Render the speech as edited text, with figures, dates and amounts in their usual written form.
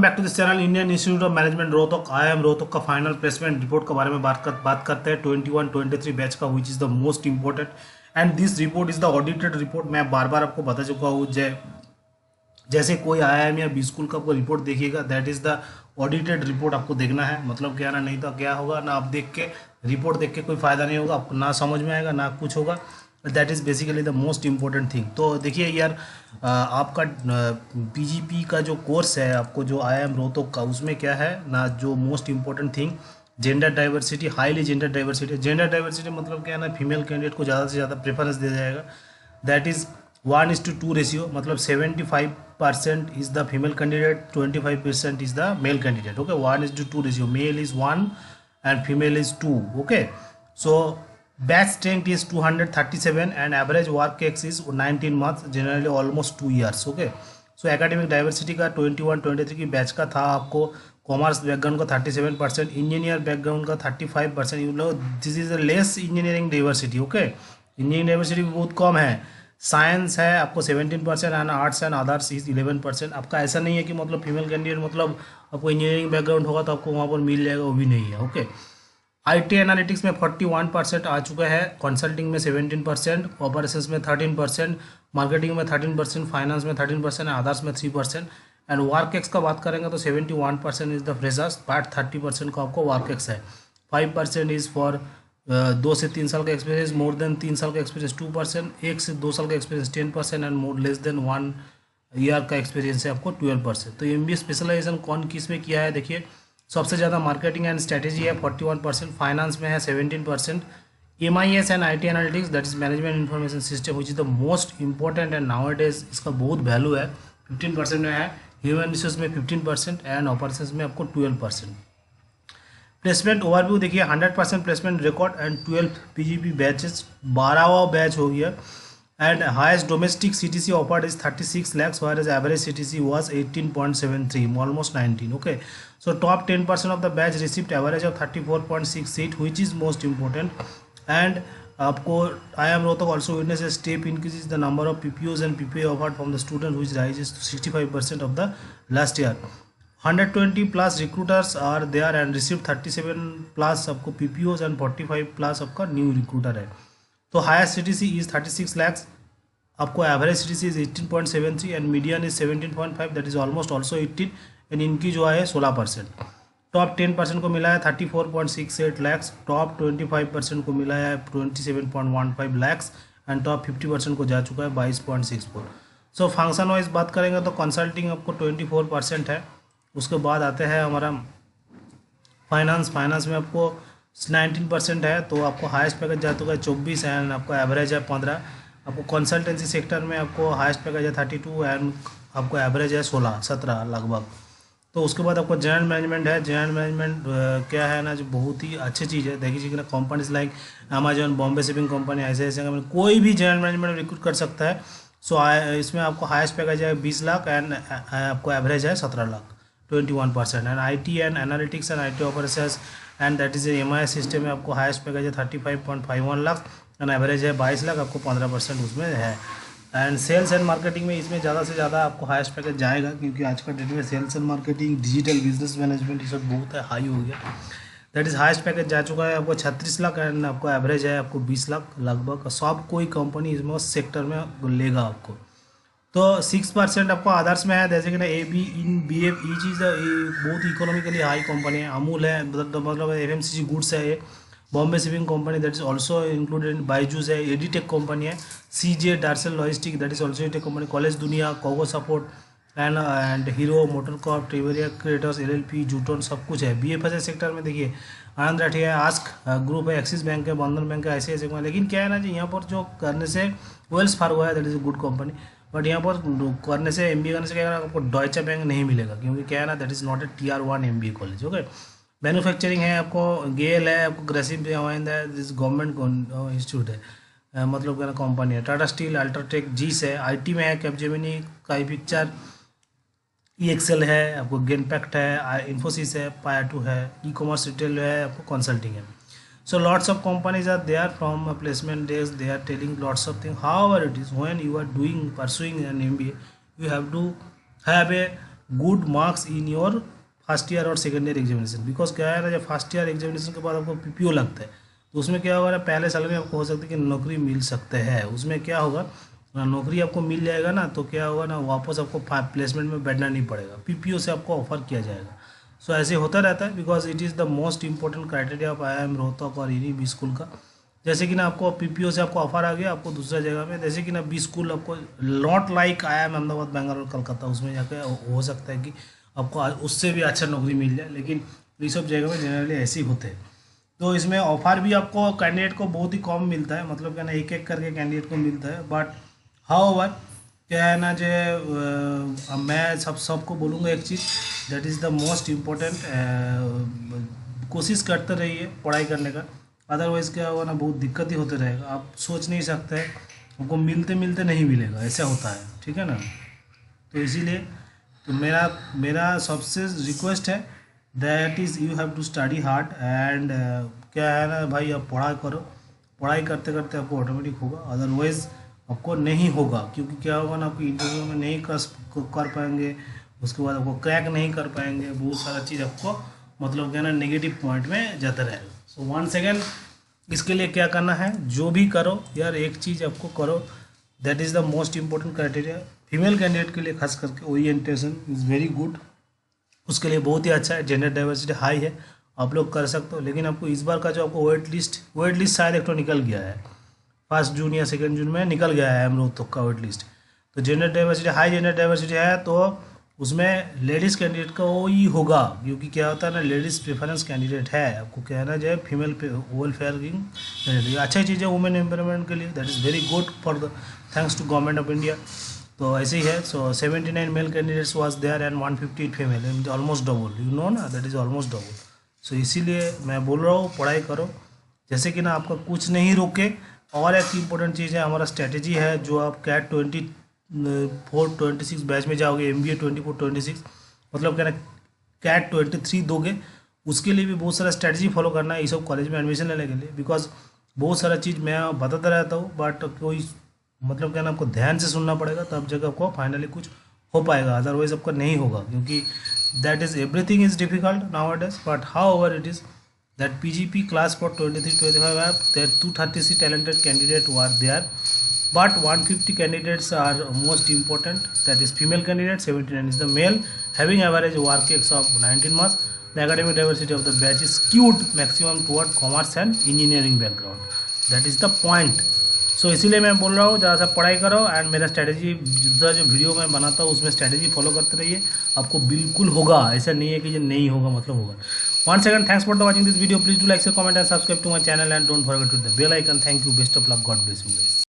Welcome back to this channel Indian Institute of Management Rohtak. I am Rohtak का final placement report के बारे में बात करते हैं 21-23 बैच का, which is the most important and this report is the audited report. मैं बार बार आपको बता चुका हूँ, जैसे कोई IIM या बी स्कूल का आपको रिपोर्ट देखिएगा, that is the audited report आपको देखना है। मतलब क्या ना, नहीं तो क्या होगा ना, आप देख के रिपोर्ट देख के कोई फ़ायदा नहीं होगा, आपको ना समझ में आएगा ना कुछ होगा। That is basically the most important thing. तो देखिए यार, आपका PGP का जो कोर्स है, आपको जो IIM रोहतक का, उसमें क्या है ना, जो most important thing gender diversity, highly gender diversity. Gender diversity मतलब क्या है ना, फीमेल कैंडिडेट को ज़्यादा से ज़्यादा प्रेफरेंस दिया जाएगा। दैट इज़ 1:2 रेशियो, मतलब 75% is the female candidate, 25% is the male candidate. Okay, 1:2 ratio, mail is 1 and female is 2. Okay, so batch strength is 237 and average work x is 19 months, generally almost 2 years. Okay, so academic diversity का 21-23 की batch का था आपको commerce background का 37%, engineer background का 35%। You know this is a less engineering diversity. Okay, engineering diversity बहुत कम है। Science है आपको 17% and arts and others is 11%। आपका ऐसा नहीं है कि मतलब फीमेल कैंडिडेट मतलब आपको इंजीनियरिंग बैकग्राउंड होगा तो आपको वहाँ पर मिल जाएगा, वो भी नहीं है। ओके, IT एनालिटिक्स में 41% आ चुका है, कंसल्टिंग में 17%, ऑपरेशंस में 13%, मार्केटिंग में 13%, फाइनेंस में 13% एंड अदर्स में 3%। एंड वर्क एक्स का बात करेंगे तो 71% इज द फ्रेशर्स, बट 30% का आपको वर्क एक्स है। 5% इज़ फॉर 2 से 3 साल का एक्सपीरियंस, मोर देन 3 साल का एक्सपीरियंस 2%, 1 से 2 साल का experience 10% and more less than 1 year का एक्सपीरियंस है आपको 12%। तो MBA स्पेशलाइजेशन कौन किस में किया है, देखिए सबसे ज़्यादा मार्केटिंग एंड स्ट्रेटेजी है 41%, फाइनेंस में है 17%, MIS and IT analytics that is management information system which is the most important and now days इसका बहुत वैल्यू है, 15% में है, ह्यूमन रिसोर्स में 15% एंड ऑपरेशंस में आपको 12%। प्लेसमेंट ओवरव्यू देखिए, 100% placement record and 12 PGP batches, 12वां बैच हो गया। And highest domestic CTC offered is 36 lakhs, whereas average CTC was 18.73, almost 19. Okay, so top 10% of the batch received average of 34.68, which is most important. And आपको IIM Rohtak also witness a step increases the number of PPOs and PPA offered from the student, which rises to 65% of the last year. 120 plus recruiters are there and received 37 plus आपको PPOs and 45 plus आपका new recruiter है। तो highest CTC is 36 lakhs, आपको average CTC is 18.73 and median is 17.5, that is almost also 18, and इनकी जो है 16%। Top 10% को मिला है 34.68 lakhs, टॉप 25% को मिला है 27.15 lakhs एंड टॉप 50% को जा चुका है 22.64। सो फंक्शन वाइज बात करेंगे तो कंसल्टिंग आपको 24% है। उसके बाद आते हैं हमारा फाइनेंस में आपको 19% है, तो आपको हाईएस्ट पैकेज जा चुका है 24 एंड आपको एवरेज है 15। आपको कंसल्टेंसी सेक्टर में आपको हाईएस्ट पैकेज है 32 एंड आपको एवरेज है 16-17 लगभग। तो उसके बाद आपको जनरल मैनेजमेंट है। जनरल मैनेजमेंट क्या है ना, जो बहुत ही अच्छी चीज़ है। देखिए कि ना, companies like Amazon, Bombay shipping company, ऐसे कंपनी, कोई भी जनरल मैनेजमेंट रिक्रूट कर सकता है। सो इसमें आपको हाईएस्ट पैकेज है 20 लाख एंड आपको एवरेज है 17 lakh, 21%। And IT and analytics and IT operations and that is MIS system में आपको हाईएस्ट पैकेज है 35.51 लाख एंड एवरेज है 22 लाख, आपको 15% उसमें है। एंड सेल्स एंड मार्केटिंग में इसमें ज़्यादा से ज़्यादा आपको हाईएस्ट पैकेज जाएगा, क्योंकि आज का डेट में sales and marketing, digital business management, ये सब बहुत है, हाई हो गया। दैट इज़ हाईएस्ट पैकेज जा चुका है आपको 36 लाख एंड आपको एवरेज है आपको 20 लाख लगभग। सब कोई कंपनी इसमें सेक्टर में लेगा आपको। तो 6% आपको अदर्स में है, जैसे कि ना AB इन BF, ये चीज़ बहुत इकोनॉमिकली हाई कंपनी है। अमूल है, मतलब FMCG गुड्स है ये। Bombay shipping company that is also included, Byju's है, एडिटेक कंपनी है, CJ Darcl logistic that is also edtech company, college Dunia, कोगो सपोर्ट एंड हीरो मोटरकॉप, ट्रिवेरिया क्रिएटर्स, LLP, जूटन, सब कुछ है। BFSI सेक्टर में देखिए आनंद राठी है, आस्क ग्रुप है, एक्सिस बैंक है, बंधन बैंक है, ऐसे लेकिन क्या है ना जी, यहाँ पर जो करने से वेल्स फार्गो है that is a good company, but यहाँ पर करने से MBA करने से क्या आपको डॉयचे बैंक नहीं मिलेगा, क्योंकि क्या है ना, that is not a Tier 1 MBA college. Okay, manufacturing है आपको गेल है, आपको ग्रेसिम है, दिस गवर्नमेंट इंस्टीट्यूट है, मतलब क्या कंपनी है। टाटा स्टील, अल्ट्राटेक, जीस है। IT में है कैपजेमिनी, काई पिक्चर, EXL है, आपको गेनपैक्ट है, इन्फोसिस है, पाया2 है, ई-कॉमर्स रिटेल है, आपको कंसल्टिंग है। So lots of companies are there from a placement days, they are telling lots of things. However it is, when you are pursuing an MBA, you have to have a good marks in your first year और second year examination. Because क्या है ना, जब first year examination के बाद आपको PPO लगता है तो उसमें क्या होगा ना, पहले साल में आपको हो सकता है कि नौकरी मिल सकते हैं। उसमें क्या होगा ना, नौकरी आपको मिल जाएगा ना तो क्या होगा ना, वापस आपको प्लेसमेंट में बैठना नहीं पड़ेगा, पीपीओ से आपको ऑफर किया जाएगा। सो ऐसे होता रहता है because it is the most important criteria of IIM Rohtak और एनी भी स्कूल का। जैसे कि ना आपको पीपीओ से आपको ऑफर आ गया आपको दूसरा जगह में, जैसे कि ना बी स्कूल आपको not like IIM Ahmedabad, Bengaluru, Calcutta, उसमें जाकर हो सकता है कि आपको उससे भी अच्छा नौकरी मिल जाए, लेकिन ये सब जगह में जनरली ऐसे ही होते हैं। तो इसमें ऑफर भी आपको कैंडिडेट को बहुत ही कम मिलता है, मतलब क्या ना एक एक करके कैंडिडेट को मिलता है। बट हाउ क्या है ना, जो मैं सबको बोलूँगा एक चीज़, that is the most important, कोशिश करते रहिए पढ़ाई करने का। अदरवाइज़ क्या होगा ना, बहुत दिक्कत ही होते रहेगा। आप सोच नहीं सकते आपको मिलते मिलते नहीं मिलेगा, ऐसा होता है, ठीक है ना। तो इसीलिए तो मेरा सबसे रिक्वेस्ट है that is you have to study hard and क्या है ना भाई, आप पढ़ाई करो, पढ़ाई करते करते आपको ऑटोमेटिक होगा, अदरवाइज़ आपको नहीं होगा। क्योंकि क्या होगा ना, आपको इंटरव्यू में नहीं कर पाएंगे, उसके बाद आपको क्रैक नहीं कर पाएंगे, बहुत सारा चीज़ आपको मतलब क्या ना नेगेटिव पॉइंट में जाता रहेगा। सो वन सेकेंड, इसके लिए क्या करना है, जो भी करो यार एक चीज़ आपको करो, that is the most important criteria. Female candidate के लिए खास करके ओरिएंटेशन इज़ वेरी गुड, उसके लिए बहुत ही अच्छा है। जेंडर डाइवर्सिटी हाई है, आप लोग कर सकते हो। लेकिन आपको इस बार का जो आपको वेट लिस्ट शायद एक तो निकल गया है, 1 जून या 2 जून में निकल गया है रोहतक का वेट लिस्ट। तो gender diversity high gender diversity है, तो उसमें लेडीज़ कैंडिडेट का वो ही होगा। क्योंकि क्या होता है ना, लेडीज़ प्रेफरेंस कैंडिडेट है, आपको कहना जाए फीमेल वेलफेयर की अच्छा ही चीज़ है वुमेन एम्पावरमेंट के लिए, that is very good for the thanks to government of India. तो ऐसे ही है। So 79 male candidates was there and 158 female, almost double, you know ना, that is almost double. So इसीलिए मैं बोल रहा हूँ पढ़ाई करो, जैसे कि ना आपका कुछ नहीं रोके। और एक इम्पोर्टेंट चीज़ है, हमारा स्ट्रेटेजी है, जो आप कैट 24-26 बैच में जाओगे, MBA 24-26, मतलब क्या ना कैट 23 दोगे, उसके लिए भी बहुत सारा स्ट्रेटजी फॉलो करना है ये सब कॉलेज में एडमिशन लेने के लिए। बिकॉज बहुत सारा चीज़ मैं बताता रहता हूँ, बट कोई मतलब क्या ना आपको ध्यान से सुनना पड़ेगा, तब जगह आपको फाइनली कुछ हो पाएगा, अदरवाइज आपका नहीं होगा। क्योंकि that is everything is difficult now days, but how ever it is that PGP class for 23-25 have there 230 talented candidates were there, but 150 candidates are most important, that is female candidate, 79 is the male, having average work ex of 19 months. The academic diversity of the batch is skewed maximum toward commerce and engineering background, that is the point. सो इसीलिए मैं बोल रहा हूँ ज़्यादा सा पढ़ाई करो and मेरा स्ट्रैटेजी दूसरा जो वीडियो मैं बनाता हूँ उसमें स्ट्रैटेजी फॉलो करते रहिए, आपको बिल्कुल होगा, ऐसा नहीं है कि ये नहीं होगा, मतलब होगा। One second, thanks for the watching this video, please do like, share, comment and subscribe to my channel and don't forget to the bell icon. Thank you, best of luck, God bless you guys.